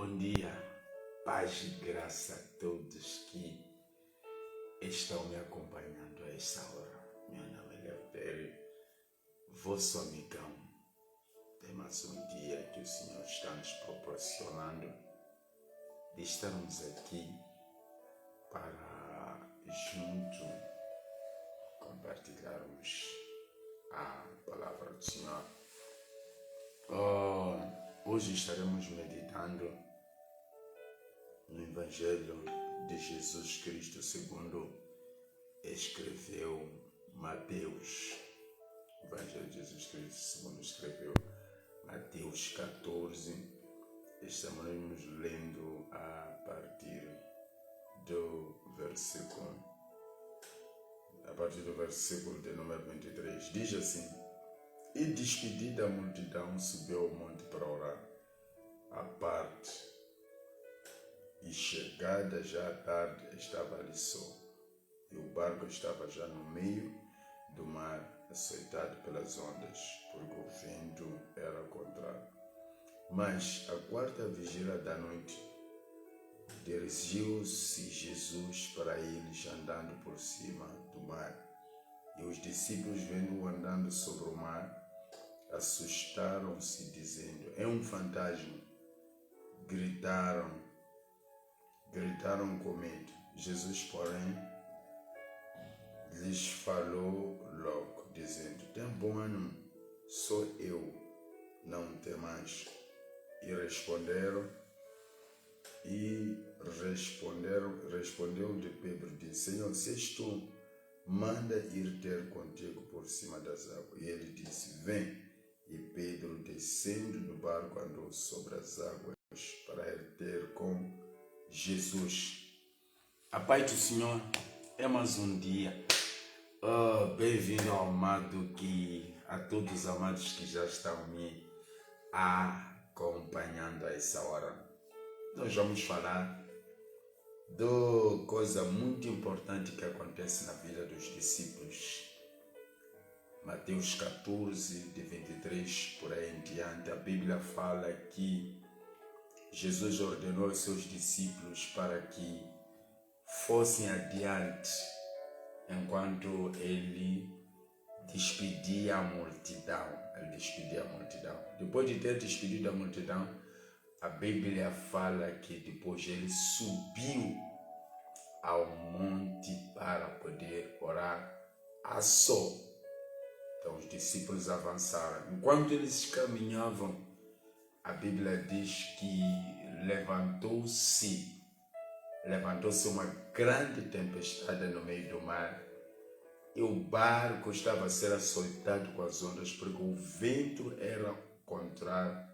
Bom dia, paz e graça a todos que estão me acompanhando a esta hora. Meu nome é Leopério, vosso amigão. Tem mais um dia que o Senhor está nos proporcionando de estarmos aqui para junto compartilharmos a palavra do Senhor. Hoje estaremos meditando no Evangelho de Jesus Cristo segundo escreveu Mateus. Evangelho de Jesus Cristo segundo escreveu Mateus 14. Estamos lendo a partir do versículo de número 23. Diz assim: E despedida a multidão, subiu ao monte para orar à parte. E chegada já a tarde, estava ali só. E o barco estava já no meio do mar, açoitado pelas ondas, porque o vento era contrário. Mas, à quarta vigília da noite, dirigiu-se Jesus para eles andando por cima do mar. E os discípulos, vendo-o andando sobre o mar, assustaram-se, dizendo: É um fantasma. Gritaram com medo. Jesus, porém, lhes falou logo, dizendo: Tem bom ânimo, sou eu, não temais. E respondeu-lhe Pedro, disse: Senhor, se és tu, manda ir ter contigo por cima das águas. E ele disse: Vem. E Pedro, descendo do barco, andou sobre as águas para ir ter com Jesus. A paz do Senhor, é mais um dia. Bem-vindo ao amado, a todos os amados que já estão me acompanhando a essa hora. Nós vamos falar de coisa muito importante que acontece na vida dos discípulos. Mateus 14, de 23 por aí em diante, a Bíblia fala que Jesus ordenou aos seus discípulos para que fossem adiante enquanto ele despedia a multidão. Depois de ter despedido a multidão, a Bíblia fala que depois ele subiu ao monte para poder orar a só. Então os discípulos avançaram. Enquanto eles caminhavam, a Bíblia diz que levantou-se uma grande tempestade no meio do mar. E o barco estava a ser açoitado com as ondas, porque o vento era contrário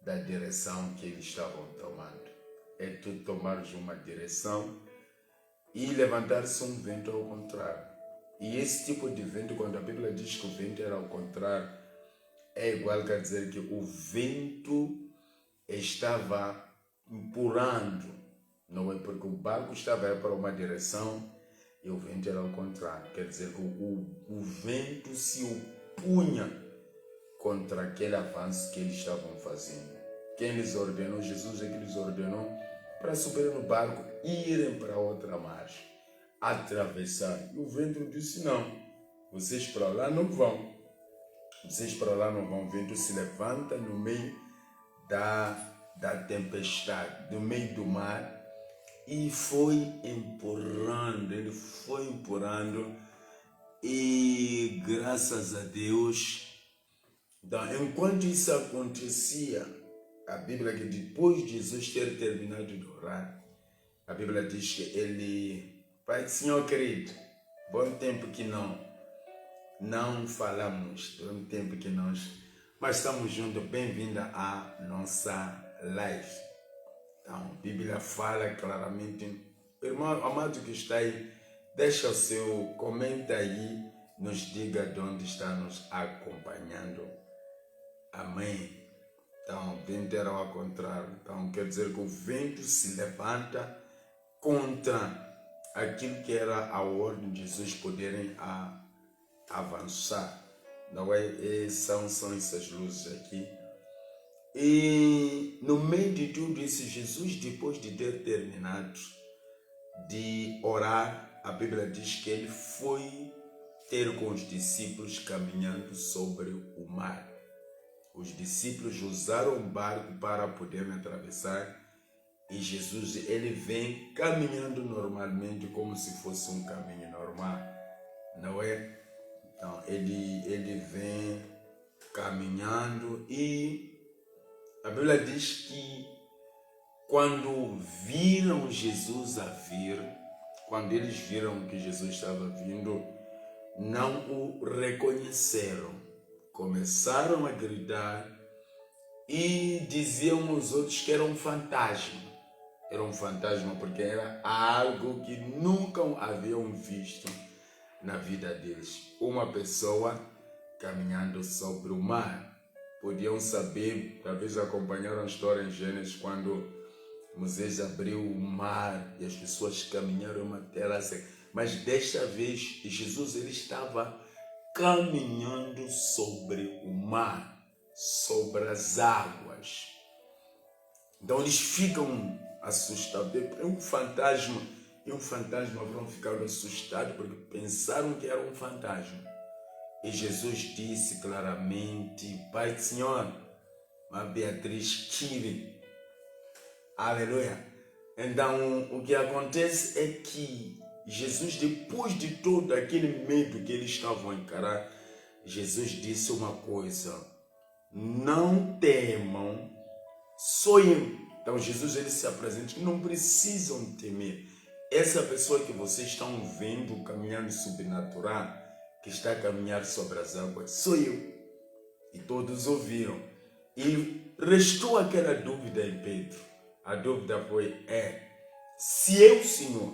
da direção que eles estavam tomando. É tu tomares uma direção e levantar-se um vento ao contrário. E esse tipo de vento, quando a Bíblia diz que o vento era ao contrário, é igual a dizer que o vento estava empurrando, não é? Porque o barco estava para uma direção e o vento era ao contrário. Quer dizer que o vento se opunha contra aquele avanço que eles estavam fazendo. Quem lhes ordenou? Jesus é que lhes ordenou para subir no barco e irem para outra margem, atravessar. E o vento disse: não, vocês para lá não vão. O vento se levanta no meio da tempestade, no meio do mar, e ele foi empurrando, e graças a Deus, então, enquanto isso acontecia, a Bíblia que depois de Jesus ter terminado de orar, a Bíblia diz que ele: Pai do Senhor querido, bom tempo que não falamos, bom tempo que mas estamos juntos, bem-vinda à nossa live. Então, a Bíblia fala claramente. Irmão amado que está aí, deixa o seu, comenta aí, nos diga de onde está nos acompanhando. Amém. Então, o vento era ao contrário. Então, quer dizer que o vento se levanta contra aquilo que era a ordem de Jesus poderem avançar. Não é? São essas luzes aqui. E no meio de tudo isso, Jesus, depois de ter terminado de orar, a Bíblia diz que ele foi ter com os discípulos caminhando sobre o mar. Os discípulos usaram o barco para poderem atravessar e Jesus, ele vem caminhando normalmente como se fosse um caminho normal, não é? Então, ele vem caminhando e a Bíblia diz que quando viram Jesus a vir, quando eles viram que Jesus estava vindo, não o reconheceram. Começaram a gritar e diziam aos outros que era um fantasma. Era um fantasma porque era algo que nunca haviam visto na vida deles. Uma pessoa caminhando sobre o mar. Podiam saber, talvez acompanharam a história em Gênesis, quando Moisés abriu o mar e as pessoas caminharam em uma terra seca. Mas desta vez, Jesus ele estava caminhando sobre o mar, sobre as águas. Então eles ficam assustados. É um fantasma. E um fantasma vão ficar assustados porque pensaram que era um fantasma. E Jesus disse claramente: Pai do Senhor, a Beatriz Kiri. Aleluia. Então, o que acontece é que Jesus, depois de todo aquele medo que eles estavam a encarar, Jesus disse uma coisa: não temam, sou eu. Então, Jesus ele se apresenta: não precisam temer. Essa pessoa que vocês estão vendo caminhando sobrenatural, que está a caminhar sobre as águas, sou eu. E todos ouviram. E restou aquela dúvida em Pedro. A dúvida foi, se eu, Senhor,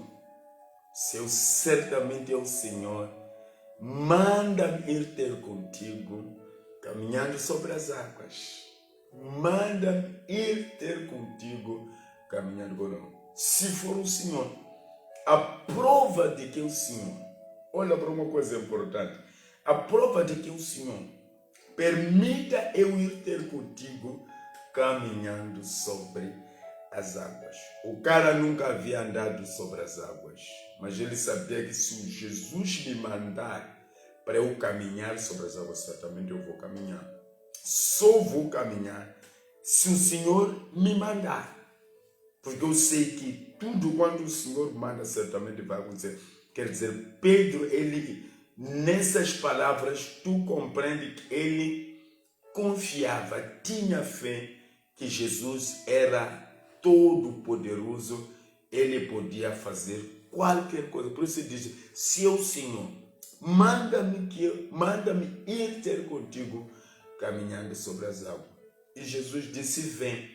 se eu certamente é o Senhor, manda-me ir ter contigo, caminhando sobre as águas. Manda-me ir ter contigo, caminhando conosco. Se for o Senhor, a prova de que é o Senhor, olha para uma coisa importante, a prova de que o Senhor permita eu ir ter contigo caminhando sobre as águas. O cara nunca havia andado sobre as águas, mas ele sabia que se Jesus me mandar para eu caminhar sobre as águas, certamente eu vou caminhar. Só vou caminhar se o Senhor me mandar. Porque eu sei que tudo quando o Senhor manda, certamente vai acontecer. Quer dizer, Pedro, ele, nessas palavras, tu compreende que ele confiava, tinha fé que Jesus era todo poderoso, ele podia fazer qualquer coisa. Por isso ele diz: se eu, Senhor, manda-me ir ter contigo caminhando sobre as águas. E Jesus disse: vem.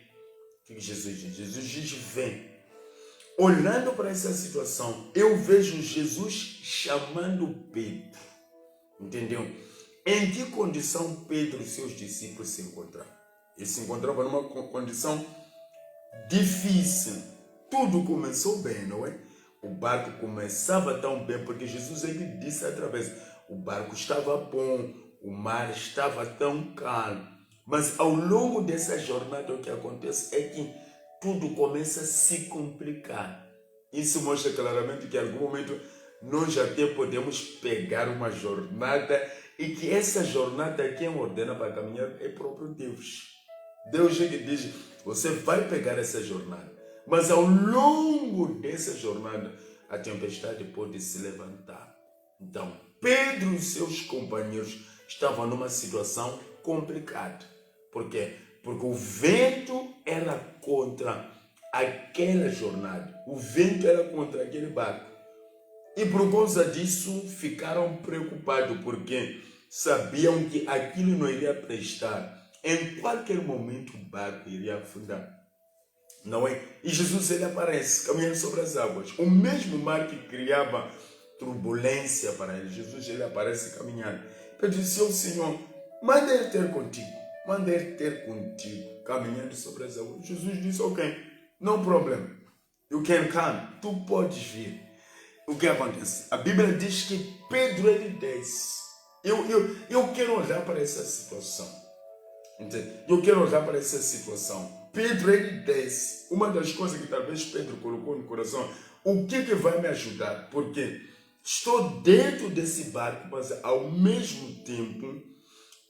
O que Jesus diz? Jesus diz: vem. Olhando para essa situação, eu vejo Jesus chamando Pedro. Entendeu? Em que condição Pedro e seus discípulos se encontravam? Eles se encontravam numa condição difícil. Tudo começou bem, não é? O barco começava tão bem porque Jesus ele disse através: o barco estava bom, o mar estava tão calmo. Mas ao longo dessa jornada o que acontece é que tudo começa a se complicar. Isso mostra claramente que em algum momento nós até podemos pegar uma jornada e que essa jornada quem ordena para caminhar é próprio Deus. Deus é que diz: você vai pegar essa jornada, mas ao longo dessa jornada a tempestade pode se levantar. Então Pedro e seus companheiros estavam numa situação complicada. Por quê? Porque o vento era contra aquela jornada. O vento era contra aquele barco. E por causa disso ficaram preocupados, porque sabiam que aquilo não iria prestar. Em qualquer momento o barco iria afundar. Não é? E Jesus ele aparece caminhando sobre as águas. O mesmo mar que criava turbulência para ele, Jesus ele aparece caminhando. Pedro disse: "Ô Senhor, manda ele ter contigo. Manda ele ter contigo, caminhando sobre as águas." Jesus disse: "Ok, no problem. You can come. Tu podes vir." O que acontece? A Bíblia diz que Pedro ele desce. Eu quero olhar para essa situação. Entende? Eu quero olhar para essa situação. Pedro, ele desce. Uma das coisas que talvez Pedro colocou no coração, o que vai me ajudar? Porque estou dentro desse barco, mas ao mesmo tempo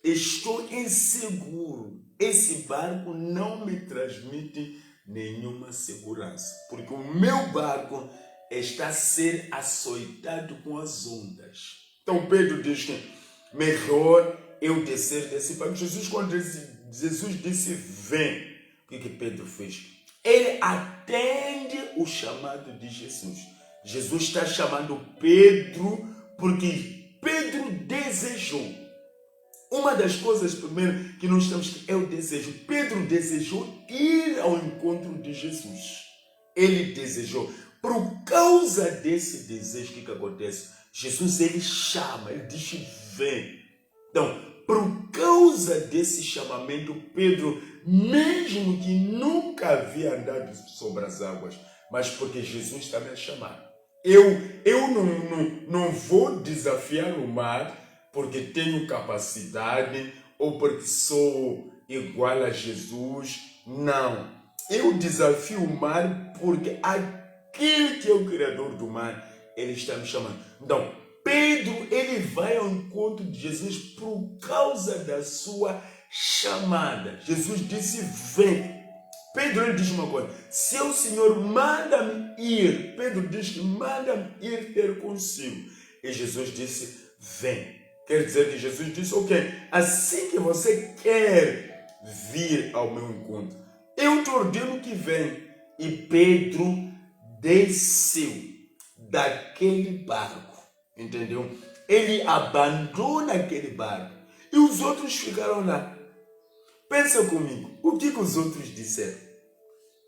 estou inseguro. Esse barco não me transmite nenhuma segurança, porque o meu barco está a ser açoitado com as ondas. Então Pedro diz que melhor eu descer desse barco. Quando Jesus disse vem, o que Pedro fez? Ele atende o chamado de Jesus. Jesus está chamando Pedro porque Pedro desejou. Uma das coisas, primeiro, que nós temos que é o desejo. Pedro desejou ir ao encontro de Jesus. Ele desejou. Por causa desse desejo, o que acontece? Jesus, ele chama, ele diz, vem. Então, por causa desse chamamento, Pedro, mesmo que nunca havia andado sobre as águas, mas porque Jesus está me chamando. Eu não vou desafiar o mar porque tenho capacidade ou porque sou igual a Jesus. Não. Eu desafio o mar porque aquele que é o Criador do mar, ele está me chamando. Então, Pedro, ele vai ao encontro de Jesus por causa da sua chamada. Jesus disse, vem. Pedro, ele diz uma coisa, se o Senhor manda-me ir, Pedro diz que manda-me ir ter consigo. E Jesus disse, vem. Quer dizer que Jesus disse, ok, assim que você quer vir ao meu encontro, eu te ordeno que vem. E Pedro desceu daquele barco, entendeu? Ele abandona aquele barco e os outros ficaram lá. Pensa comigo, o que os outros disseram?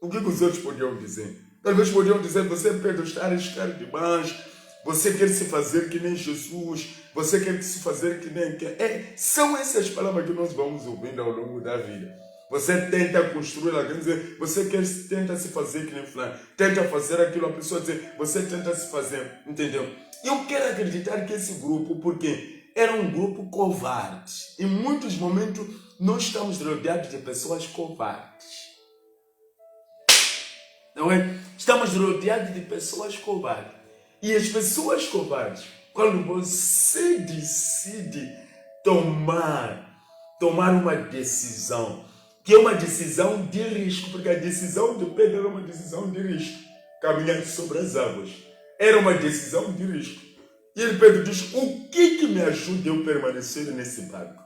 O que os outros podiam dizer? Talvez podiam dizer, você, Pedro, está arriscado demais, você quer se fazer que nem Jesus, você quer se fazer que nem... São essas palavras que nós vamos ouvindo ao longo da vida. Você tenta construir alguém, dizer, você tenta se fazer que nem fulano, tenta fazer aquilo, a pessoa dizer, você tenta se fazer, entendeu? Eu quero acreditar que esse grupo, porque era um grupo covarde. Em muitos momentos, nós estamos rodeados de pessoas covardes. Não é? Estamos rodeados de pessoas covardes. E as pessoas covardes, quando você decide tomar uma decisão, que é uma decisão de risco, porque a decisão de Pedro era uma decisão de risco, caminhar sobre as águas. Era uma decisão de risco. E ele, Pedro, diz, o que me ajuda eu permanecer nesse barco?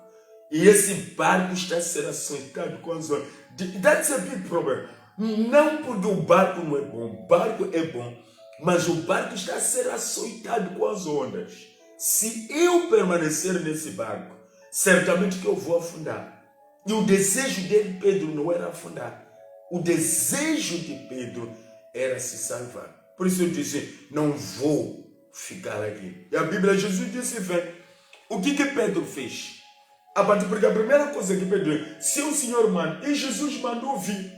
E esse barco está a ser açoitado com as ondas. That's a big problem. Não porque o barco não é bom. O barco é bom. Mas o barco está a ser açoitado com as ondas. Se eu permanecer nesse barco, certamente que eu vou afundar. E o desejo dele, Pedro, não era afundar. O desejo de Pedro era se salvar. Por isso eu disse, não vou ficar aqui. E a Bíblia, Jesus disse, vem. O que Pedro fez? Porque a primeira coisa que Pedro disse, se o Senhor manda, e Jesus mandou vir.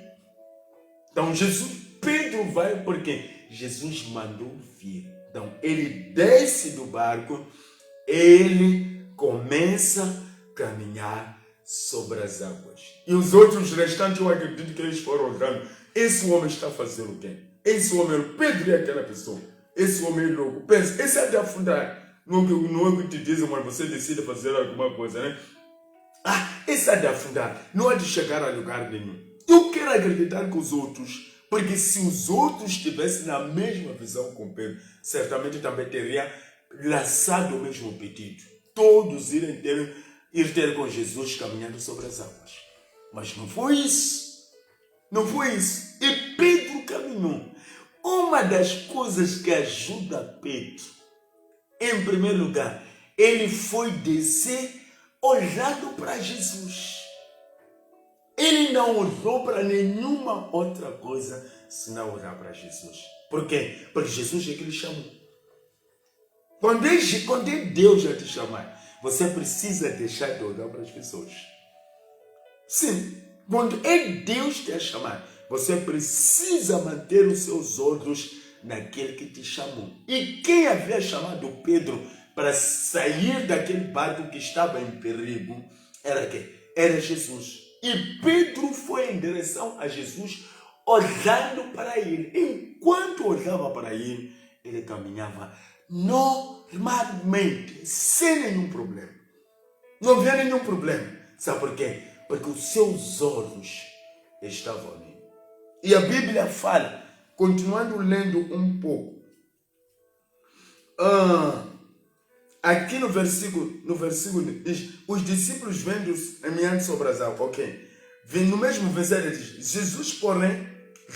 Então Pedro vai porque Jesus mandou vir. Então ele desce do barco, ele começa a caminhar sobre as águas. E os outros restantes, eu acredito que eles foram olhando. Esse homem está fazendo o quê? Esse homem, Pedro é aquela pessoa. Esse homem é louco. Pensa, esse é de afundar. Não é que te dizem, mas você decide fazer alguma coisa, né? Esse é de afundar. Não é de chegar a lugar nenhum. Eu quero acreditar que os outros, porque se os outros estivessem na mesma visão com Pedro, certamente também teria lançado o mesmo pedido. Todos ir ter com Jesus caminhando sobre as águas. Mas não foi isso. Não foi isso. E Pedro caminhou. Uma das coisas que ajuda Pedro, em primeiro lugar, ele foi descer olhando para Jesus. Ele não olhou para nenhuma outra coisa senão olhar para Jesus. Por quê? Porque Jesus é que ele chamou. Quando é Deus já te chamar, você precisa deixar de olhar para as pessoas. Sim, quando é Deus te chamar, você precisa manter os seus olhos naquele que te chamou. E quem havia chamado Pedro para sair daquele barco que estava em perigo era quem? Era Jesus. E Pedro foi em direção a Jesus, olhando para ele. Enquanto olhava para ele, ele caminhava normalmente, sem nenhum problema. Não havia nenhum problema. Sabe por quê? Porque os seus olhos estavam nele. E a Bíblia fala, continuando lendo um pouco, aqui no versículo diz, os discípulos vendo caminhando sobre as águas, ok? No mesmo versículo diz, Jesus, porém,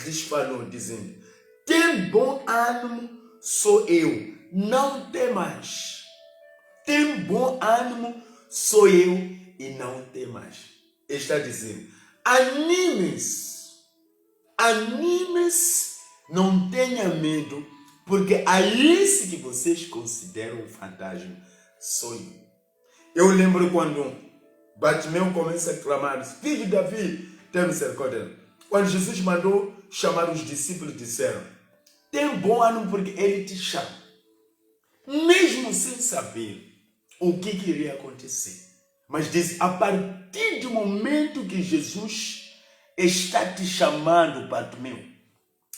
lhes falou, dizendo, tem bom ânimo, sou eu, não temas. Tem bom ânimo, sou eu, e não temas. Está dizendo, anime-se, não tenha medo, porque a esse que vocês consideram um fantasma, sou eu. Eu lembro quando Bartimeu começa a clamar, filho de Davi, tem misericórdia. Quando Jesus mandou chamar os discípulos, disseram, tem bom ânimo porque ele te chama. Mesmo sem saber o que iria acontecer. Mas diz, a partir do momento que Jesus está te chamando, Bartimeu,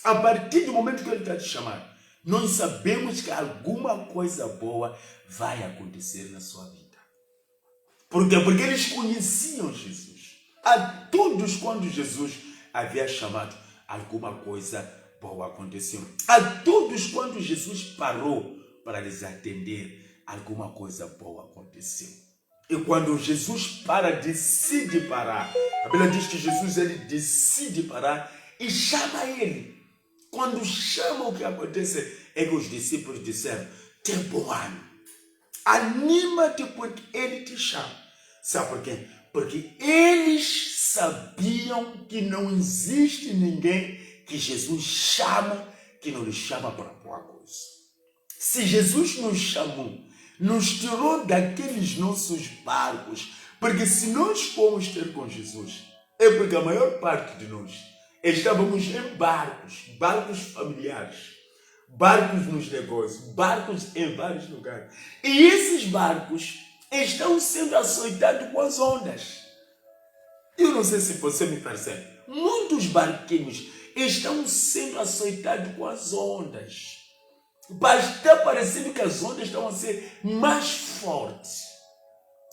a partir do momento que ele está te chamando, nós sabemos que alguma coisa boa vai acontecer na sua vida. Por quê? Porque eles conheciam Jesus. A todos, quando Jesus havia chamado, alguma coisa boa aconteceu. A todos, quando Jesus parou para lhes atender, alguma coisa boa aconteceu. E quando Jesus decide parar, a Bíblia diz que Jesus ele decide parar e chama ele. Quando chama, o que acontece é que os discípulos disseram, tem bom ânimo, anima-te porque ele te chama. Sabe por quê? Porque eles sabiam que não existe ninguém que Jesus chama, que não lhe chama para boa coisa. Se Jesus nos chamou, nos tirou daqueles nossos barcos, porque se nós formos ter com Jesus, é porque a maior parte de nós estávamos em barcos familiares, barcos nos negócios, barcos em vários lugares. E esses barcos estão sendo açoitados com as ondas. Eu não sei se você me percebe. Muitos barquinhos estão sendo açoitados com as ondas. Está parecendo que as ondas estão a ser mais fortes.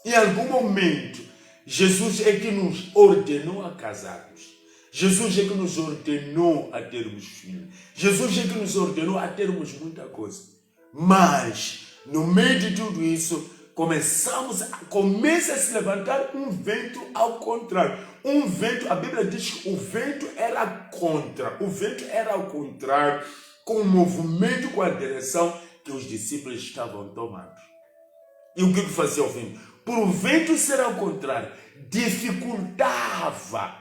Em algum momento, Jesus é que nos ordenou a casarmos. Jesus é que nos ordenou a termos filhos. Jesus é que nos ordenou a termos muita coisa. Mas, no meio de tudo isso, começa a se levantar um vento ao contrário. Um vento, a Bíblia diz que o vento era contra. O vento era ao contrário, com o movimento, com a direção que os discípulos estavam tomando. E o que fazia o vento? Por o vento ser ao contrário, dificultava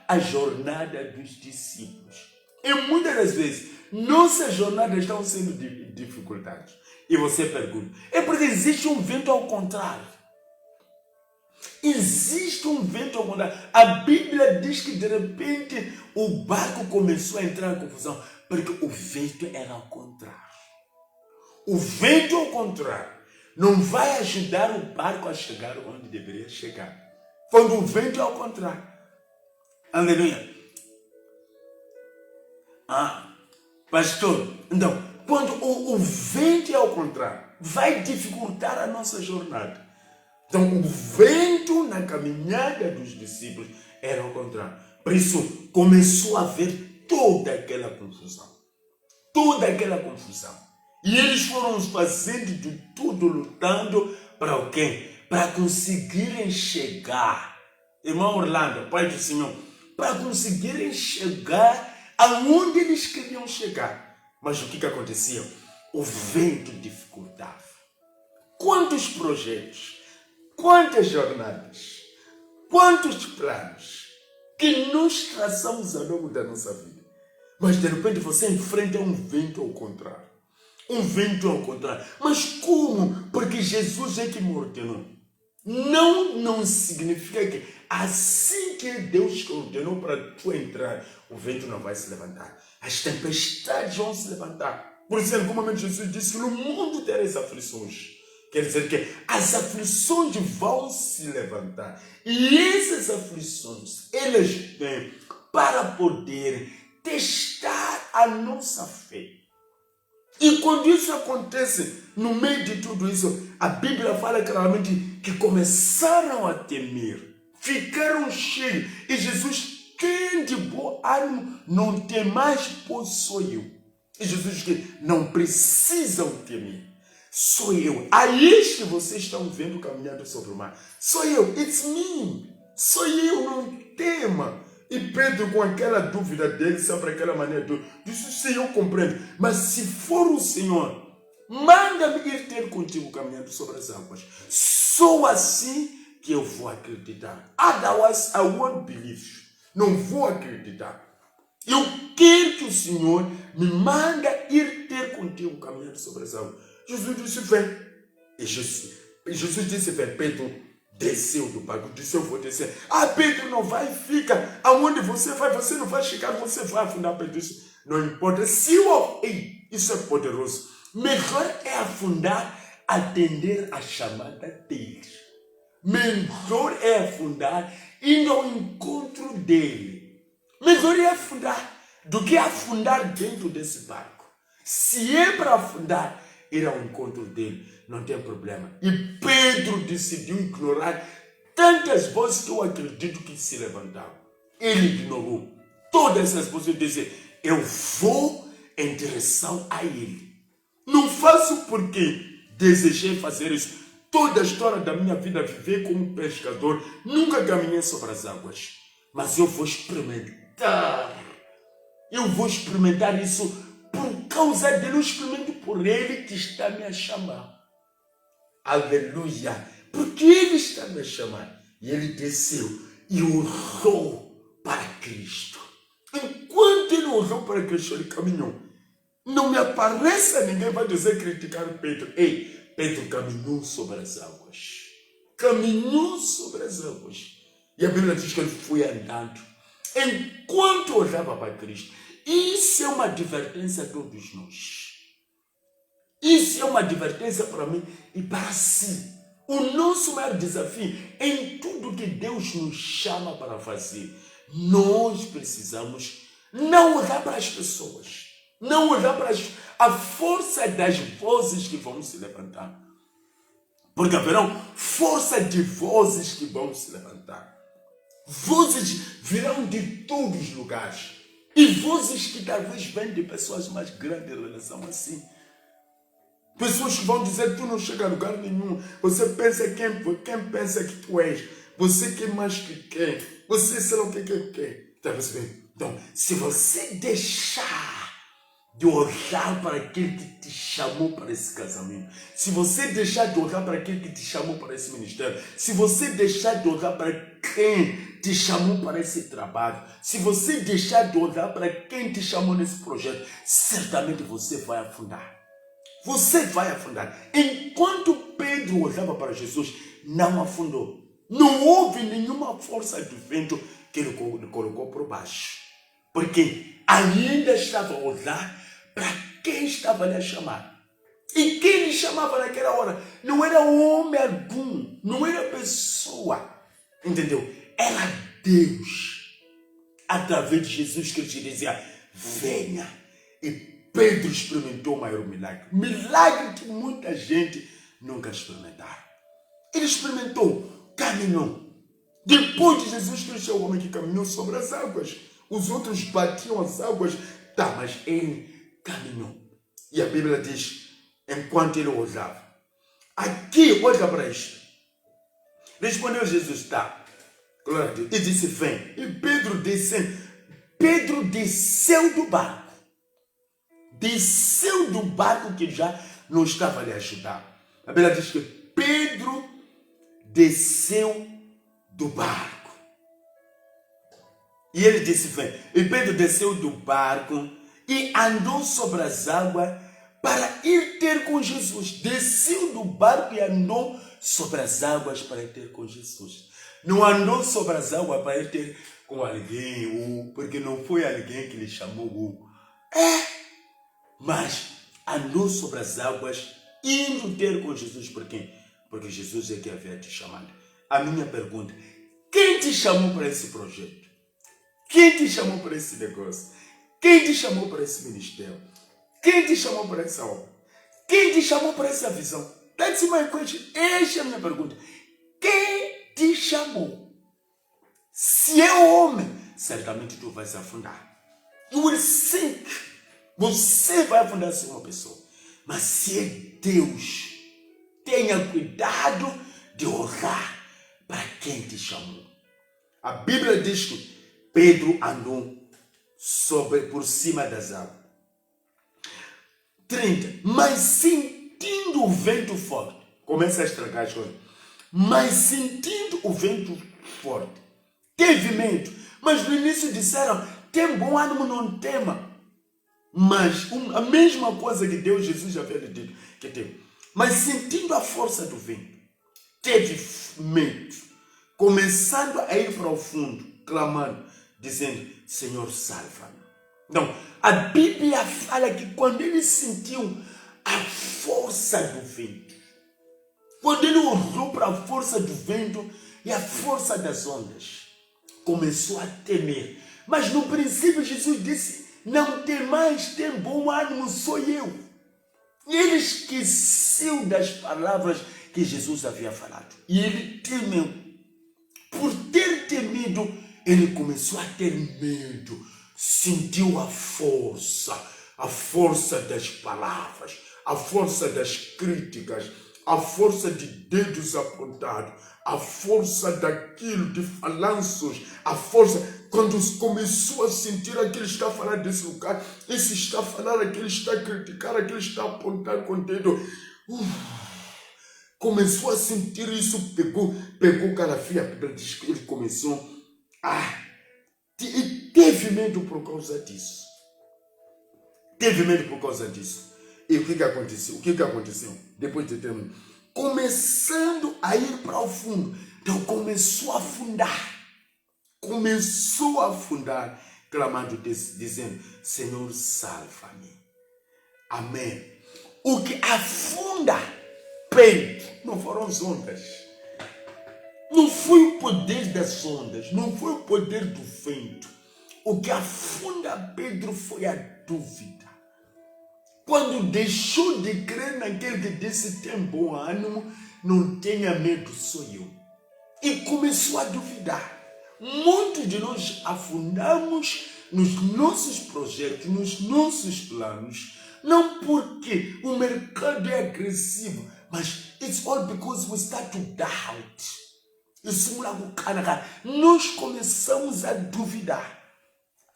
a jornada dos discípulos. E muitas das vezes, nossas jornadas estão sendo dificultadas. E você pergunta, é porque existe um vento ao contrário. Existe um vento ao contrário. A Bíblia diz que de repente o barco começou a entrar em confusão, porque o vento era ao contrário. O vento ao contrário não vai ajudar o barco a chegar onde deveria chegar. Quando o vento é ao contrário. Aleluia. Pastor, então, quando o vento é ao contrário, vai dificultar a nossa jornada. Então, o vento na caminhada dos discípulos era ao contrário. Por isso, começou a haver toda aquela confusão. Toda aquela confusão. E eles foram fazendo de tudo, lutando para o quê? Para conseguirem chegar. Irmão Orlando, Pai do Senhor, para conseguirem chegar aonde eles queriam chegar. Mas o que acontecia? O vento dificultava. Quantos projetos, quantas jornadas, quantos planos que nós traçamos ao longo da nossa vida. Mas de repente você enfrenta um vento ao contrário. Um vento ao contrário. Mas como? Porque Jesus é que me ordenou. Não significa que assim que Deus te ordenou para tu entrar, o vento não vai se levantar. As tempestades vão se levantar. Por isso, em algum momento, Jesus disse que no mundo tereis aflições. Quer dizer que as aflições vão se levantar. E essas aflições, elas vêm para poder testar a nossa fé. E quando isso acontece, no meio de tudo isso, a Bíblia fala claramente que começaram a temer, ficaram cheios. E Jesus, quem de bom ânimo, não tem mais, pois sou eu. E Jesus diz que não precisam temer. Sou eu. Aí que vocês estão vendo caminhando sobre o mar. Sou eu. It's me. Sou eu, não tema. E Pedro, com aquela dúvida dele, sempre aquela maneira de disse, sim, eu compreendo. Mas se for o Senhor, manda-me ir ter contigo caminhando sobre as águas. Só assim que eu vou acreditar. Otherwise, I won't believe. Não vou acreditar. Eu quero que o Senhor me manda ir ter contigo caminhando sobre as águas. Jesus disse, vem. E Jesus disse, vem, Pedro. Desceu do barco, disse, eu vou descer. Ah, Pedro, não vai, fica. Aonde você vai, você não vai chegar, você vai afundar. Pedro disse, não importa. Se eu... Ei, isso é poderoso. Melhor é afundar, atender a chamada dele. Melhor é afundar, indo ao encontro dele. Melhor é afundar do que afundar dentro desse barco. Se é para afundar, ir ao encontro dele, não tem problema. E Pedro decidiu ignorar tantas vozes que eu acredito que se levantavam. Ele ignorou todas essas vozes e disse, eu vou em direção a ele. Não faço porque desejei fazer isso. Toda a história da minha vida, viver como pescador, nunca caminhei sobre as águas. Mas eu vou experimentar. Eu vou experimentar isso por causa dele, eu experimento por ele que está me a chamar. Aleluia! Porque ele está me a chamar. E ele desceu e olhou para Cristo. Enquanto ele olhou para Cristo, ele caminhou. Não me apareça, ninguém vai dizer criticar Pedro. Ei, Pedro caminhou sobre as águas. Caminhou sobre as águas. E a Bíblia diz que ele foi andando. Enquanto olhava para Cristo. Isso é uma advertência a todos nós. Isso é uma advertência para mim e para si. O nosso maior desafio em tudo que Deus nos chama para fazer, nós precisamos não olhar para as pessoas, não olhar para a força das vozes que vão se levantar. Porque haverão força de vozes que vão se levantar. Vozes virão de todos os lugares. E vozes que talvez vêm de pessoas mais grandes em relação assim. Pessoas que vão dizer, tu não chega a lugar nenhum. Você pensa quem pensa que tu és. Você quer mais que quem. Você sei lá o que quer. Está percebendo? Então, se você deixar de olhar para aquele que te chamou para esse casamento, se você deixar de olhar para aquele que te chamou para esse ministério, se você deixar de olhar para quem te chamou para esse trabalho, se você deixar de olhar para quem te chamou nesse projeto, certamente você vai afundar. Você vai afundar. Enquanto Pedro olhava para Jesus, não afundou. Não houve nenhuma força de vento que ele colocou por baixo. Porque ainda estava a olhar para quem estava lhe a chamar. E quem lhe chamava naquela hora não era homem algum, não era pessoa. Entendeu? Era Deus. Através de Jesus que ele dizia, venha. E Pedro experimentou o maior milagre. Milagre que muita gente nunca experimentaram. Ele experimentou, caminhou. Depois de Jesus Cristo é o homem que caminhou sobre as águas. Os outros batiam as águas. Tá, mas ele caminhou. E a Bíblia diz, enquanto ele olhava. Aqui, olha para isto. Respondeu Jesus, tá. Glória a Deus. E disse, vem. E Pedro desceu do barco. Desceu do barco que já não estava a lhe ajudar. A Bíblia diz que Pedro desceu do barco. E ele disse, vem. E Pedro desceu do barco e andou sobre as águas para ir ter com Jesus. Desceu do barco e andou sobre as águas para ir ter com Jesus. Não andou sobre as águas para ir ter com alguém, porque não foi alguém que lhe chamou. Mas andou sobre as águas indo ter com Jesus. Por quê? Porque Jesus é que havia te chamado. A minha pergunta, quem te chamou para esse projeto? Quem te chamou para esse negócio? Quem te chamou para esse ministério? Quem te chamou para essa obra? Quem te chamou para essa visão? That's my question. Esta é a minha pergunta. Quem te chamou? Se é homem, certamente tu vais afundar. You will sink. Você vai afundar se uma pessoa. Mas se é Deus, tenha cuidado de orar para quem te chamou. A Bíblia diz que Pedro andou por cima das águas. 30. Mas sentindo o vento forte, começa a estragar as coisas. Mas sentindo o vento forte, teve medo. Mas no início disseram, tem bom ânimo, não tema. Mas a mesma coisa que Deus, Jesus já havia lhe dito que teve. Mas sentindo a força do vento, teve medo, começando a ir para o fundo, clamando, dizendo, Senhor, salva-me. Então, a Bíblia fala que quando ele sentiu a força do vento, quando ele olhou para a força do vento e a força das ondas, começou a temer. Mas no princípio Jesus disse, não temais, tem bom ânimo, sou eu. E ele esqueceu das palavras que Jesus havia falado. E ele temeu. Por ter temido, ele começou a ter medo. Sentiu a força das palavras, a força das críticas, a força de dedos apontados, a força daquilo, de falanços, a força, quando começou a sentir aquele está a falar desse lugar, esse está a falar, aquele está a criticar, aquele está a apontar com o dedo, começou a sentir isso, pegou calafria, a Bíblia diz que ele começou e teve medo por causa disso. Teve medo por causa disso. E o que aconteceu? O que aconteceu? Depois de terminar, começando a ir para o fundo. Então começou a afundar. Começou a afundar, clamando, dizendo, Senhor, salva-me. Amém. O que afunda Pedro não foram as ondas. Não foi o poder das ondas, não foi o poder do vento. O que afunda Pedro foi a dúvida. Quando deixou de crer naquele que disse, tem bom ânimo, não tenha medo, sou eu. E começou a duvidar. Muitos de nós afundamos nos nossos projetos, nos nossos planos, não porque o mercado é agressivo, mas it's all because we start to doubt. Nós começamos a duvidar.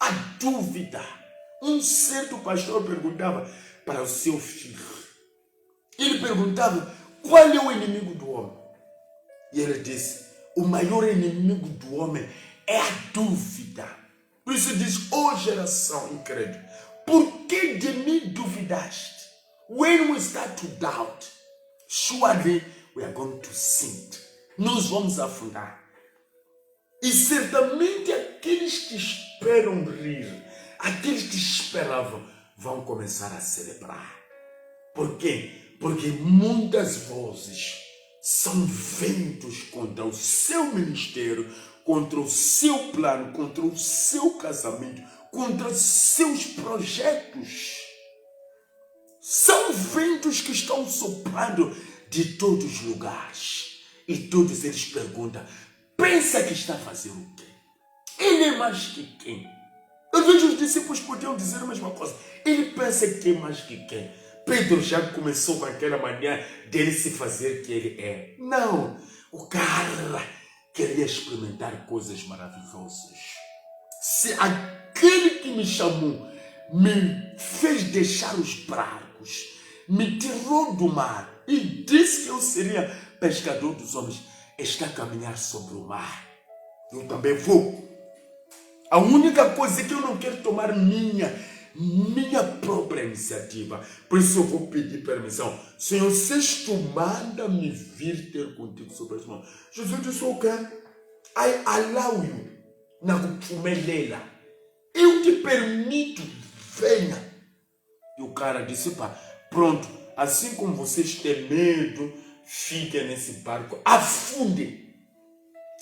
A dúvida. Um certo pastor perguntava para o seu filho. Ele perguntava, qual é o inimigo do homem? E ele disse, o maior inimigo do homem é a dúvida. Por isso diz, geração incrédula, por que de mim duvidaste? When we start to doubt, surely we are going to sink. Nós vamos afundar. E certamente aqueles que esperam rir, aqueles que esperavam, vão começar a celebrar. Por quê? Porque muitas vozes são ventos contra o seu ministério, contra o seu plano, contra o seu casamento, contra seus projetos. São ventos que estão soprando de todos os lugares. E todos eles perguntam, pensa que está a fazer o quê? Ele é mais que quem? Às vezes os discípulos podiam dizer a mesma coisa. Ele pensa que é mais que quem? Pedro já começou com aquela maneira dele se fazer que ele é. Não, o cara queria experimentar coisas maravilhosas. Se aquele que me chamou me fez deixar os barcos, me tirou do mar e disse que eu seria pescador dos homens, está a caminhar sobre o mar. Eu também vou. A única coisa é que eu não quero tomar minha própria iniciativa. Por isso eu vou pedir permissão. Senhor, se tu manda-me vir ter contigo sobre as mãos. Jesus disse, ok, I allow you. Na kupumelela. Eu te permito, venha. E o cara disse, pá, pronto, assim como vocês têm medo, fiquem nesse barco, afundem.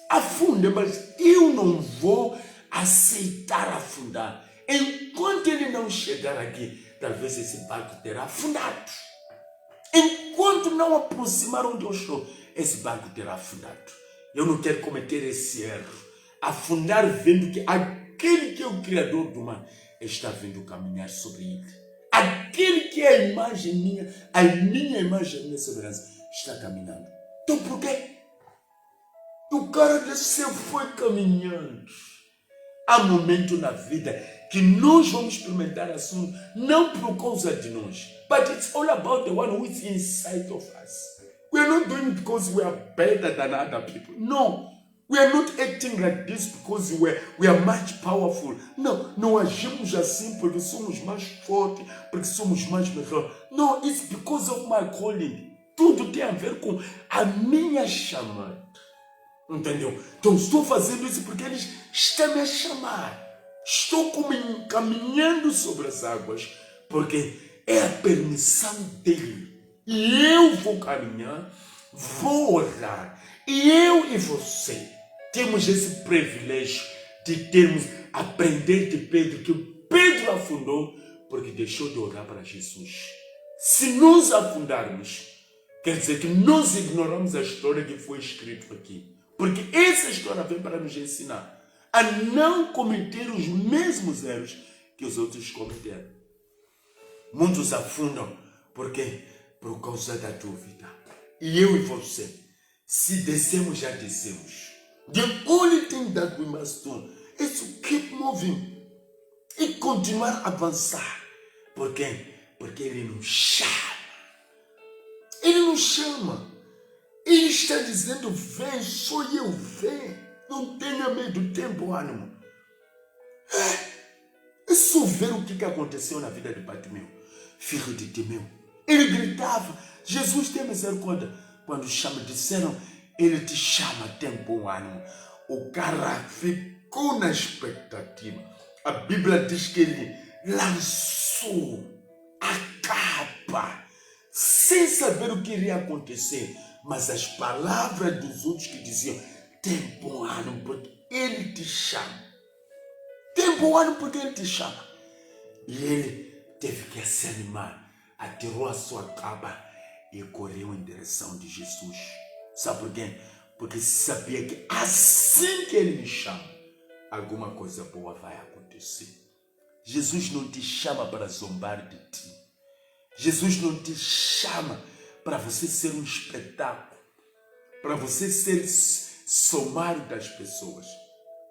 Afundem, mas eu não vou aceitar afundar. Enquanto ele não chegar aqui, talvez esse barco terá afundado. Enquanto não aproximar onde eu estou, esse barco terá afundado. Eu não quero cometer esse erro. Afundar vendo que aquele que é o Criador do mar está vindo caminhar sobre ele. Aquele que é a imagem minha, a minha imagem, a minha semelhança, está caminhando. Então por quê? O cara desceu, foi caminhando. Há momento na vida que nós vamos experimentar assunto, não por causa de nós, but it's all about the one who is inside of us. We are not doing it because we are better than other people. No. We are not acting like this because we are much powerful. Não, não agimos assim porque somos mais fortes, porque somos mais melhor. No, it's because of my calling. Tudo tem a ver com a minha chamada. Entendeu? Então estou fazendo isso porque eles estão me a chamar. Estou caminhando sobre as águas porque é a permissão dele. E eu vou caminhar, vou orar. E eu e você temos esse privilégio de termos aprender de Pedro, que Pedro afundou porque deixou de orar para Jesus. Se nós afundarmos, quer dizer que nós ignoramos a história que foi escrita aqui. Porque essa história vem para nos ensinar a não cometer os mesmos erros que os outros cometeram. Muitos afundam porque por causa da dúvida. E eu e você, se descemos, já descemos. The only thing that we must do is to keep moving e continuar a avançar. Por quê? Porque Ele nos chama. Ele nos chama. Ele está dizendo, vem, sou eu, vem. Não tenha medo, tem bom ânimo. É só ver o que aconteceu na vida de Bartimeu, filho de Timeu. Ele gritava, Jesus tem misericórdia. Quando chama, disseram, ele te chama, tem bom ânimo. O cara ficou na expectativa. A Bíblia diz que ele lançou a capa, sem saber o que iria acontecer. Mas as palavras dos outros que diziam, tem bom ânimo porque ele te chama. Tem bom ânimo porque ele te chama. E ele teve que se animar, atirou a sua capa e correu em direção de Jesus. Sabe por quê? Porque sabia que assim que ele me chama, alguma coisa boa vai acontecer. Jesus não te chama para zombar de ti. Jesus não te chama para você ser um espetáculo, para você ser somário das pessoas,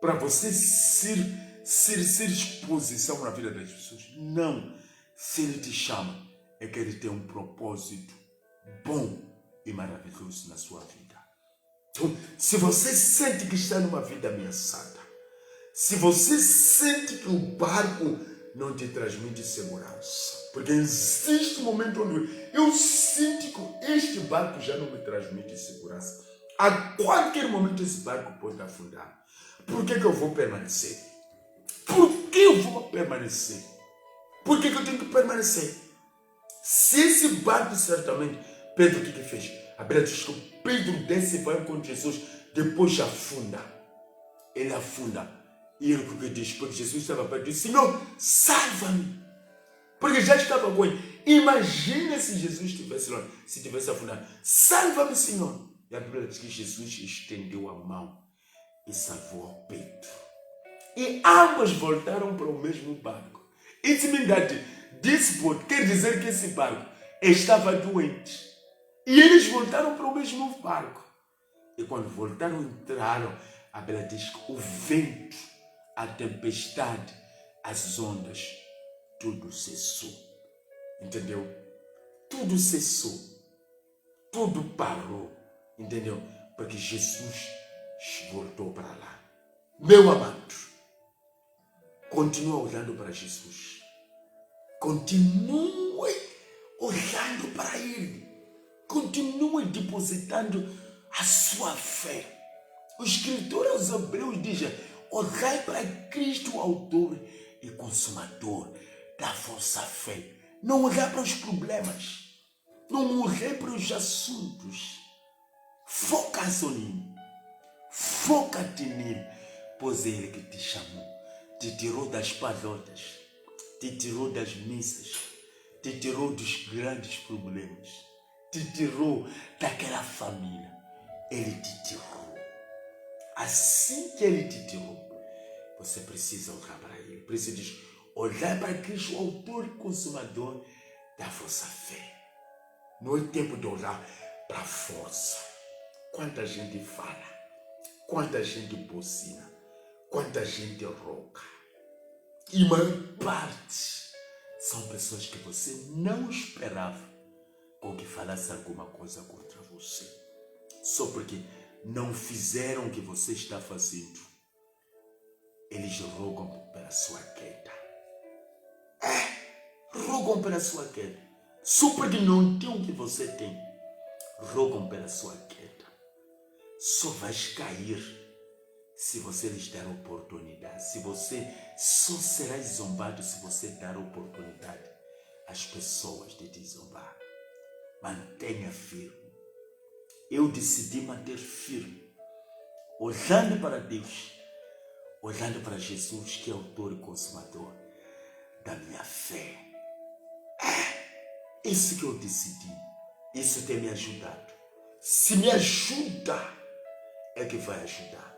para você ser exposição na vida das pessoas. Não. Se ele te chama, é que ele tem um propósito bom e maravilhoso na sua vida. Então, se você sente que está numa vida ameaçada, se você sente que o barco não te transmite segurança, porque existe um momento onde eu sinto que este barco já não me transmite segurança. A qualquer momento esse barco pode afundar. Por que eu vou permanecer? Por que eu vou permanecer? Por que eu tenho que permanecer? Se esse barco certamente... Pedro o que fez? A Bíblia diz que Pedro desce e vai com Jesus, depois afunda. Ele afunda. E ele o que diz? Porque Jesus estava perto e disse, Senhor, salva-me. Porque já estava com ele. Imagina se Jesus estivesse lá, se tivesse afundado. Salva-me, Senhor. E a Bíblia diz que Jesus estendeu a mão e salvou Pedro. E ambos voltaram para o mesmo barco. It means that this boat, quer dizer que esse barco estava doente. E eles voltaram para o mesmo barco. E quando voltaram, entraram, a Bíblia diz que o vento, a tempestade, as ondas, tudo cessou. Entendeu? Tudo cessou. Tudo parou. Entendeu? Porque Jesus voltou para lá. Meu amado, continua olhando para Jesus. Continue olhando para Ele. Continue depositando a sua fé. O escritor aos Hebreus diz, olhai para Cristo, o autor e consumador da vossa fé. Não olhar para os problemas. Não olhe para os assuntos. Foca-se nele. Foca-te nele. Pois é ele que te chamou. Te tirou das palotas. Te tirou das missas. Te tirou dos grandes problemas. Te tirou daquela família. Ele te tirou. Assim que ele te tirou, você precisa olhar para ele. Precisa olhar para Cristo, o autor e consumador da vossa fé. Não é tempo de olhar para a força. Quanta gente fala, quanta gente bocina, quanta gente roga. E a maior parte são pessoas que você não esperava com que falasse alguma coisa contra você. Só porque não fizeram o que você está fazendo. Eles rogam pela sua queda. Rogam pela sua queda. Só porque não tem o que você tem. Rogam pela sua queda. Só vais cair se você lhes der oportunidade. Só serás zombado se você dar oportunidade às pessoas de te zombar. Mantenha firme. Eu decidi manter firme, olhando para Deus, olhando para Jesus, que é autor e consumador da minha fé. Isso que eu decidi. Isso tem me ajudado. Se me ajuda, é que vai ajudar.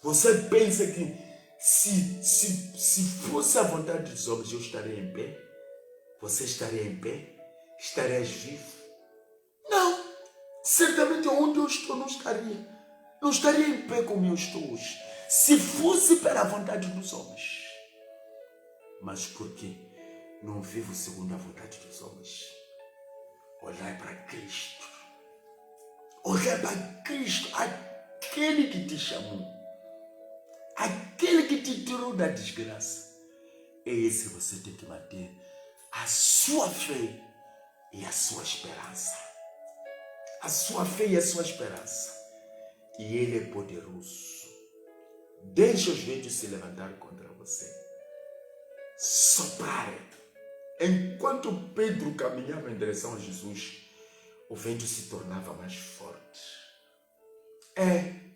Você pensa que se fosse a vontade dos homens, eu estaria em pé? Você estaria em pé? Estarias vivo? Não. Certamente onde eu estou não estaria. Não estaria em pé como eu estou hoje. Se fosse pela vontade dos homens. Mas por que não vivo segundo a vontade dos homens? Olhar para Cristo. Olhar para Cristo, aquele que te chamou. Aquele que te tirou da desgraça. É esse que você tem que manter a sua fé e a sua esperança. A sua fé e a sua esperança. E Ele é poderoso. Deixa os ventos se levantar contra você. Soprar. Enquanto Pedro caminhava em direção a Jesus, o vento se tornava mais forte.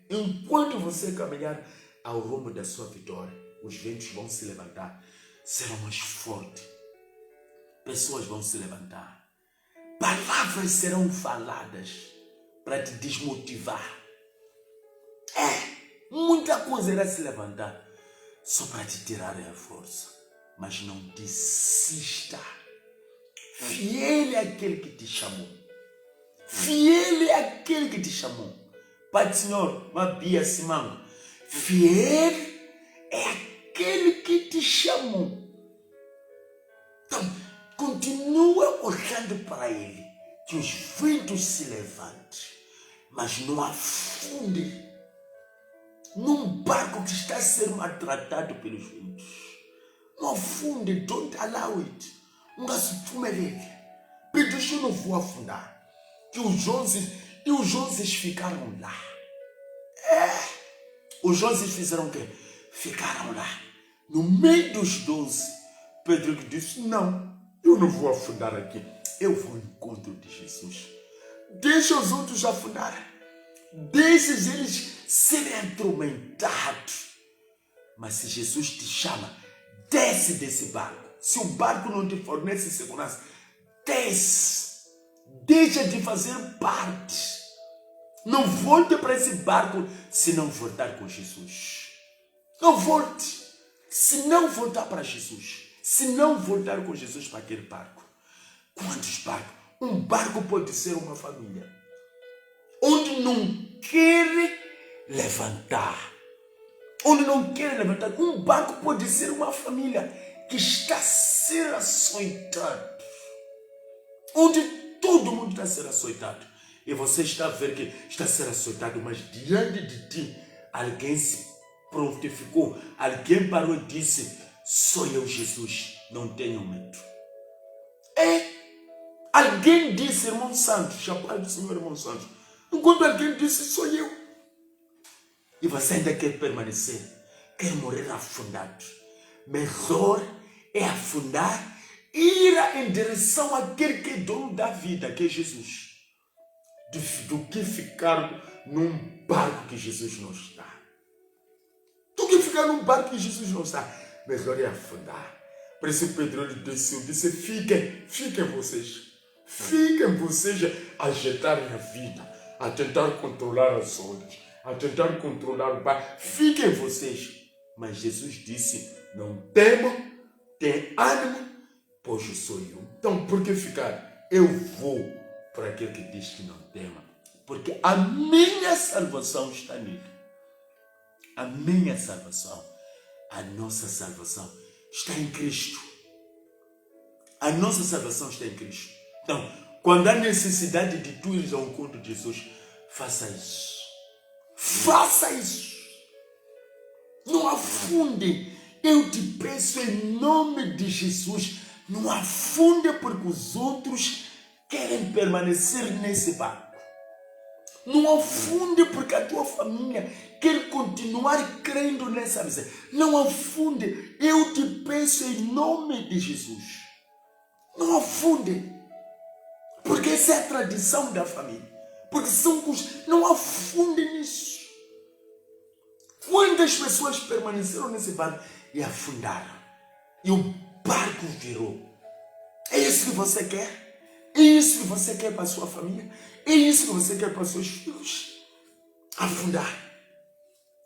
Enquanto você caminhar ao rumo da sua vitória, os ventos vão se levantar, serão mais fortes. Pessoas vão se levantar. Palavras serão faladas para te desmotivar. Muita coisa irá se levantar só para te tirar a força. Mas não desista. Fiel é aquele que te chamou. Fiel é aquele que te chamou. Pai do Senhor, Mabia Simango. Fiel é aquele que te chamou. Então, continua olhando para Ele. Que os ventos se levantem. Mas não afunde num barco que está a ser maltratado pelos ventos. Não afunde, don't allow it. Não se fumelele. Pedro, eu não vou afundar. Que os 11 ficaram lá. Os 11 fizeram o quê? Ficaram lá. No meio dos 12, Pedro disse, não, eu não vou afundar aqui. Eu vou ao encontro de Jesus. Deixa os outros afundarem. Deixa eles serem atormentados. Mas se Jesus te chama, desce desse barco. Se o barco não te fornece segurança, desce. Deixa de fazer parte. Não volte para esse barco se não voltar com Jesus. Não volte. Se não voltar para Jesus. Se não voltar com Jesus para aquele barco. Quantos barcos? Um barco pode ser uma família. Onde não quer levantar. Onde não quer levantar. Um barco pode ser uma família que está a ser açoitado. Onde todo mundo está a ser açoitado. E você está a ver que está a ser açoitado, mas diante de ti, alguém se prontificou. Alguém parou e disse, sou eu, Jesus, não tenho medo. Alguém disse, irmão Santos, chamado do Senhor, irmão Santos. Enquanto alguém disse, sou eu. E você ainda quer permanecer, quer morrer afundado. Melhor é afundar ir em direção àquele que é dono da vida, que é Jesus, do que ficar num barco que Jesus não está. Do que ficar num barco que Jesus não está. Melhor é afundar. Por isso Pedro desceu, disse, fiquem vocês a agitarem a vida, a tentar controlar as ondas, a tentar controlar o barco. Fiquem vocês. Mas Jesus disse, não temam, tenham ânimo, pois eu sou eu. Então, por que ficar? Eu vou para aquele que diz que não tema, porque a minha salvação está nele. A minha salvação, a nossa salvação está em Cristo. A nossa salvação está em Cristo. Então, quando há necessidade de tu ires ao encontro de Jesus, faça isso. Faça isso. Não afunde. Eu te peço em nome de Jesus, não afunde porque os outros querem permanecer nesse barco. Não afunde porque a tua família quer continuar crendo nessa missão. Não afunde. Eu te peço em nome de Jesus. Não afunde. Porque essa é a tradição da família. Porque são coisas. Não afunde nisso. Quantas pessoas permaneceram nesse barco e afundaram? E o barco virou. É isso que você quer? É isso que você quer para a sua família? É isso que você quer para os seus filhos? Afundar.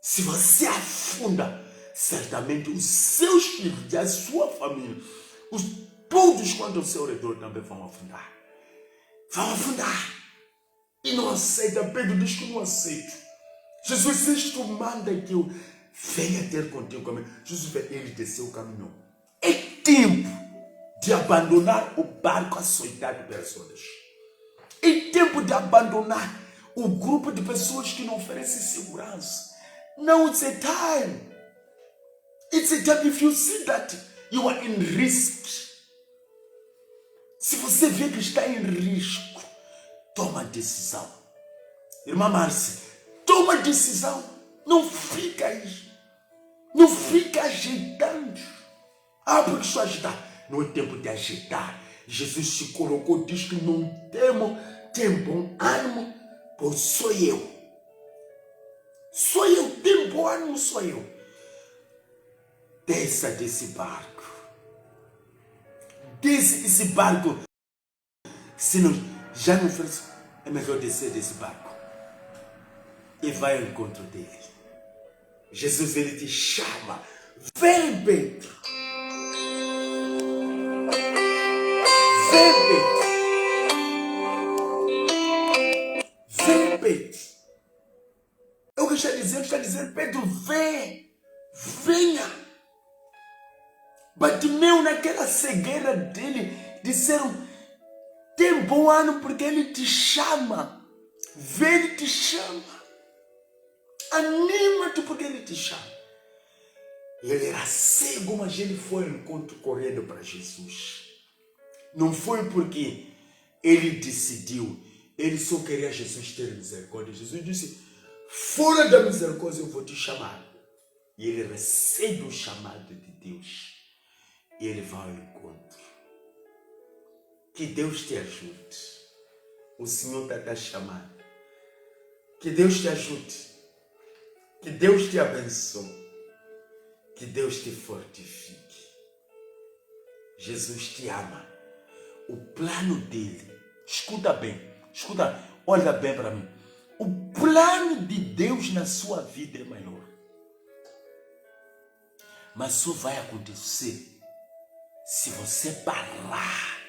Se você afunda, certamente os seus filhos e a sua família, todos quanto ao seu redor também vão afundar. Vão afundar. E não aceita. Pedro diz que não aceito. Jesus, se tu manda que eu venha ter contigo comigo. Jesus, ele desceu o caminho. É tempo de abandonar o barco açoitado pelas ondas. É tempo de abandonar o grupo de pessoas que não oferecem segurança. Now it's a time. It's a time if you see that you are in risk. Se você vê que está em risco, toma decisão. Irmã Márcia, toma decisão. Não fica aí. Não fica ajeitando. Porque estou a agitar. Não é tempo de agitar. Jesus se colocou, diz que não temo, tem bom ânimo, pois sou eu. Sou eu, tem bom ânimo, sou eu. Desça desse barco. Desce desse barco. Se não, já não fez, é melhor descer desse barco. E vai ao encontro dele. Jesus, ele te chama. Vem, Pedro. Vem, Pedro. Vem, Pedro. É o que está dizendo, Pedro, vem. Venha. Bartimeu, naquela cegueira dele, disseram, tem bom ano porque ele te chama. Vem, ele te chama. Anima-te porque ele te chama. Ele era cego, mas ele foi ao encontro correndo para Jesus. Não foi porque ele decidiu. Ele só queria Jesus ter misericórdia. Jesus disse, fora da misericórdia eu vou te chamar. E ele recebe o chamado de Deus. E ele vai ao encontro. Que Deus te ajude. O Senhor está te chamando. Que Deus te ajude. Que Deus te abençoe. Que Deus te fortifique. Jesus te ama. O plano dele, escuta bem, olha bem para mim. O plano de Deus na sua vida é maior. Mas só vai acontecer se você parar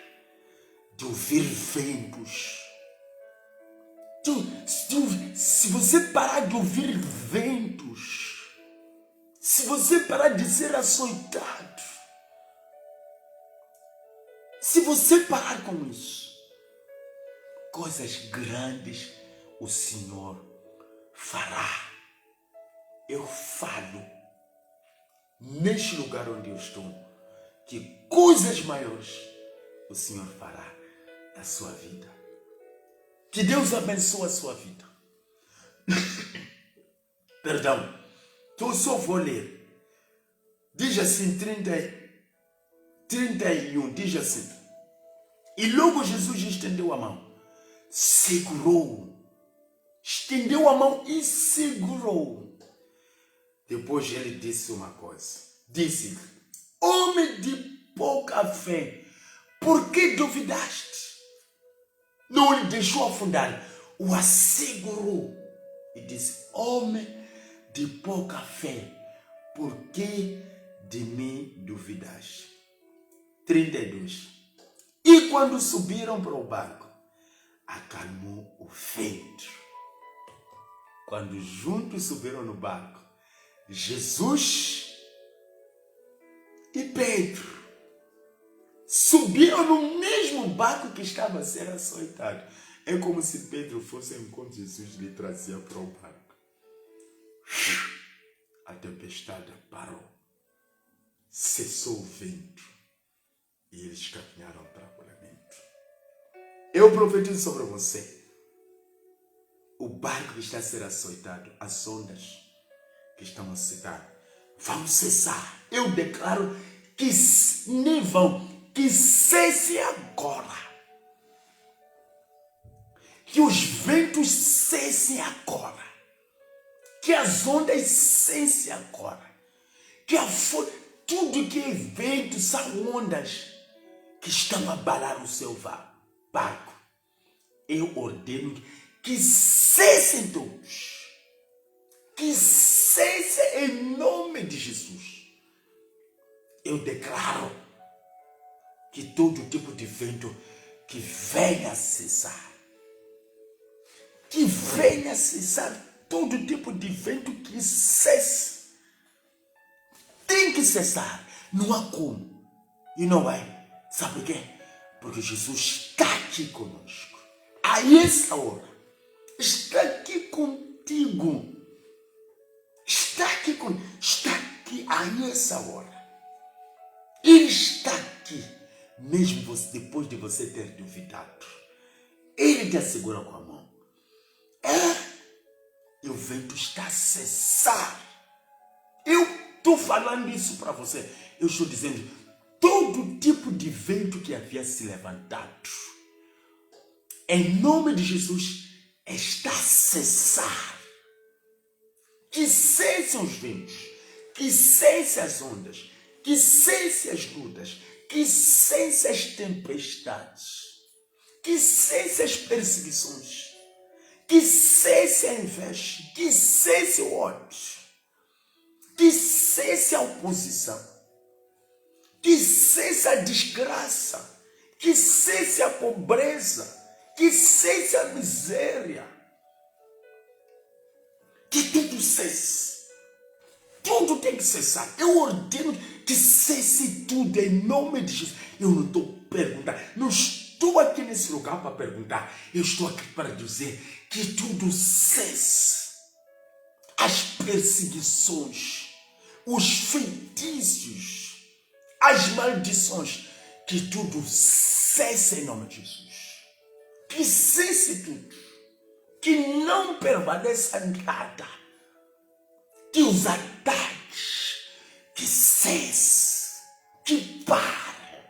de ouvir ventos. Se você parar de ouvir ventos, se você parar de ser açoitado, se você parar com isso, coisas grandes o Senhor fará. Eu falo, neste lugar onde eu estou, que coisas maiores o Senhor fará na sua vida. Que Deus abençoe a sua vida. Perdão, eu só vou ler. Diz assim, 31 diz assim: e logo Jesus estendeu a mão, segurou, estendeu a mão e segurou. Depois ele disse uma coisa, disse: homem de pouca fé, por que duvidaste? Não lhe deixou afundar, o assegurou e disse: homem de pouca fé, por que de mim duvidaste? 32. E quando subiram para o barco, acalmou o vento. Quando juntos subiram no barco, Jesus e Pedro subiram no mesmo barco que estava a ser açoitado. É como se Pedro fosse enquanto Jesus lhe trazia para o barco. A tempestade parou, cessou o vento e eles caminharam tranquilamente. Eu profetizo sobre você: o barco que está a ser açoitado, as ondas que estão a secar, vão cessar. Eu declaro que nem vão, que cesse agora. Que os ventos cessem agora. Que as ondas cessem agora. Que tudo que é vento são ondas que estão a abalar o seu barco. Eu ordeno que cessem todos. Que cessem em nome de Jesus. Eu declaro que todo tipo de vento que venha cessar. Que venha cessar todo tipo de vento, que cesse. Tem que cessar. Não há como. E não vai. Sabe por quê? Porque Jesus está aqui conosco. A essa hora. Está aqui contigo. Está aqui conosco. Está aqui a essa hora. Ele está aqui. Mesmo depois de você ter duvidado. Ele te assegura com a mão. E o vento está a cessar. Eu estou falando isso para você. Eu estou dizendo, todo tipo de vento que havia se levantado, em nome de Jesus, está a cessar. Que cessem os ventos, que cessem as ondas, que cessem as lutas, que cessem as tempestades, que cessem as perseguições, que cesse a inveja, que cesse o ódio, que cesse a oposição, que cesse a desgraça, que cesse a pobreza, que cesse a miséria, que tudo cesse. Tudo tem que cessar. Eu ordeno que cesse tudo em nome de Jesus. Eu não estou perguntando, não estou aqui nesse lugar para perguntar. Eu estou aqui para dizer que tudo cesse. As perseguições, os feitiços, as maldições, que tudo cesse em nome de Jesus. Que cesse tudo. Que não permaneça nada. Que os ataques, que cesse, que pare.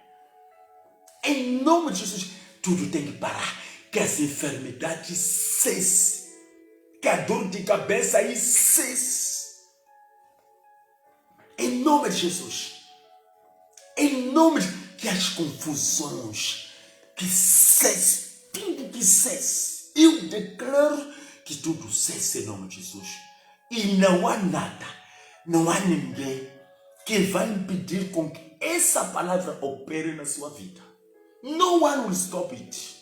Em nome de Jesus, tudo tem que parar. Que as enfermidades cessem. Que a dor de cabeça aí cesse. Em nome de Jesus. Em nome de... Que as confusões, que cesse. Tudo que cesse. Eu declaro que tudo cesse em nome de Jesus. E não há nada, não há ninguém que vai impedir com que essa palavra opere na sua vida. No one will stop it.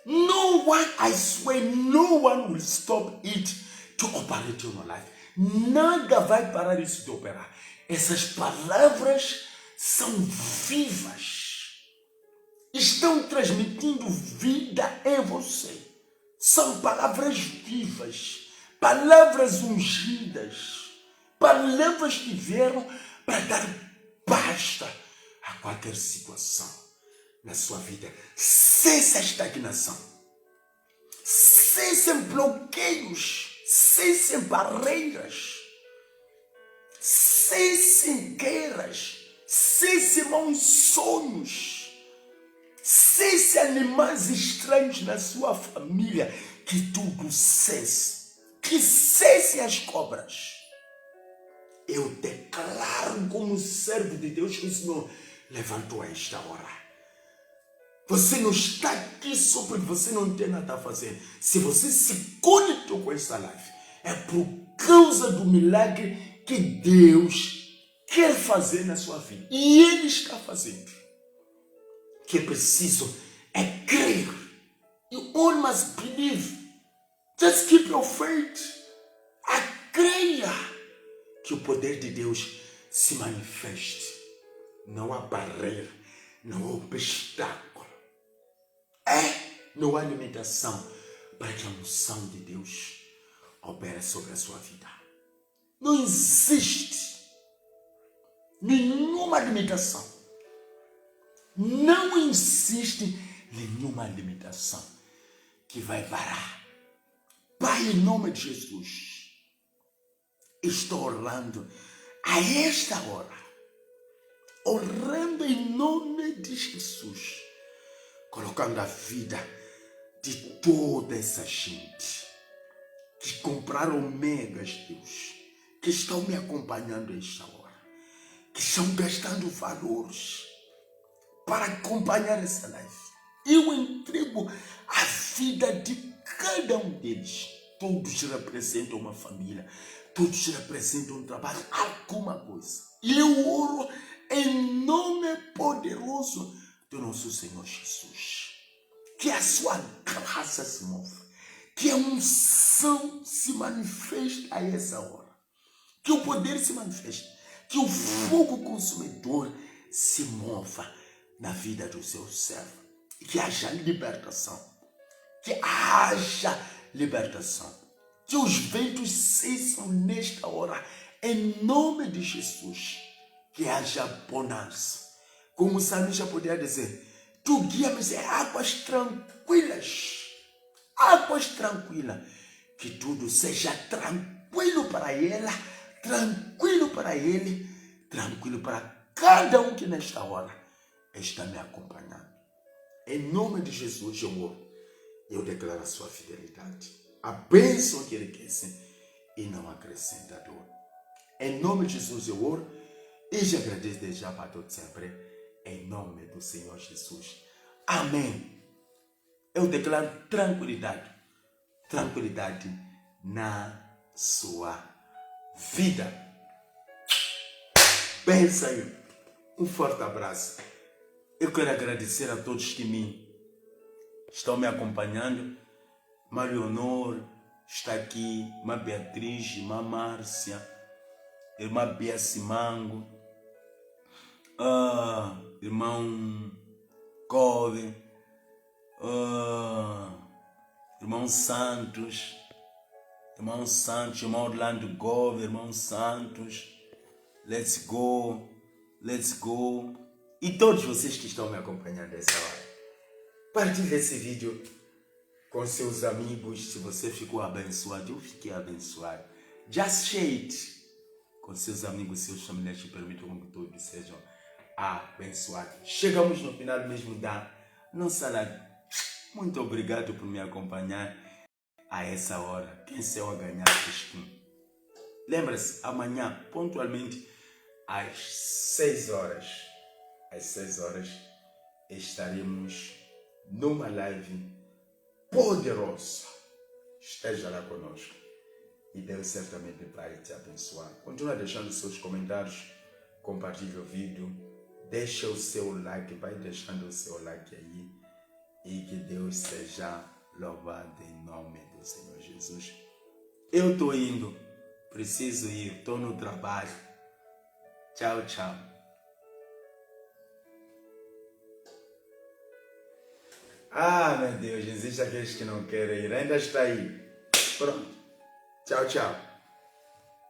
No one, I swear, no one will stop it to operate in your life. Nada vai parar isso de operar. Essas palavras são vivas. Estão transmitindo vida em você. São palavras vivas. Palavras ungidas, palavras que vieram para dar basta a qualquer situação na sua vida. Cesse a estagnação, cessem bloqueios, cessem barreiras, cessem guerras, cessem cesse, irmãos, sonhos. Cesse animais estranhos na sua família. Que tudo cesse. Que cessem as cobras. Eu declaro como servo de Deus que o Senhor levantou a esta hora. Você não está aqui só porque você não tem nada a fazer. Se você se conectou com esta live, é por causa do milagre que Deus quer fazer na sua vida. E Ele está fazendo. O que é preciso é crer. You all must believe. Just keep your faith. Creia que o poder de Deus se manifeste. Não há barreira, não há obstáculo. Não há limitação para que a unção de Deus opere sobre a sua vida. Não existe nenhuma limitação. Não existe nenhuma limitação que vai parar. Pai, em nome de Jesus, estou orando a esta hora, orando em nome de Jesus, colocando a vida de toda essa gente que compraram megas, Deus, que estão me acompanhando a esta hora, que estão gastando valores para acompanhar essa live. Eu entrego a vida de cada um deles. Todos representam uma família, todos representam um trabalho, alguma coisa. E eu oro em nome poderoso do nosso Senhor Jesus. Que a sua graça se mova, que a unção se manifeste a essa hora, que o poder se manifeste, que o fogo consumidor se mova na vida do seu servo, e que haja libertação, que haja libertação, que os ventos cessam nesta hora, em nome de Jesus, que haja bonança, como o salmista poderia dizer, tu guia-me em águas tranquilas, que tudo seja tranquilo para ela, tranquilo para ele, tranquilo para cada um que nesta hora está me acompanhando. Em nome de Jesus eu declaro a sua fidelidade, a bênção que ele quer e não acrescenta dor. Em nome de Jesus eu oro e te agradeço desde já para todo sempre. Em nome do Senhor Jesus. Amém. Eu declaro tranquilidade na sua vida. Pensa aí. Um forte abraço. Eu quero agradecer a todos que estão me acompanhando. Marionor está aqui, irmã Beatriz, irmã Márcia, irmã Bia Simango, irmão Cove, irmão Santos, irmão Orlando Gove, irmão Santos, let's go, e todos vocês que estão me acompanhando nessa hora. Partilhe esse vídeo com seus amigos, se você ficou abençoado, eu fiquei abençoado. Just share it com seus amigos, seus familiares, que permitam que todos sejam abençoados. Chegamos no final mesmo da nossa live. Muito obrigado por me acompanhar a essa hora. Quem saiu a ganhar costume. Lembra-se, amanhã, pontualmente, às 6 horas, estaremos numa live poderosa. Esteja lá conosco e Deus certamente vai te abençoar. Continua deixando seus comentários, compartilhe o vídeo, deixa o seu like, vai deixando o seu like aí e que Deus seja louvado em nome do Senhor Jesus. Eu estou indo, preciso ir, estou no trabalho. Tchau, tchau. Meu Deus, existe aqueles que não querem ir, ainda está aí. Pronto. Tchau, tchau.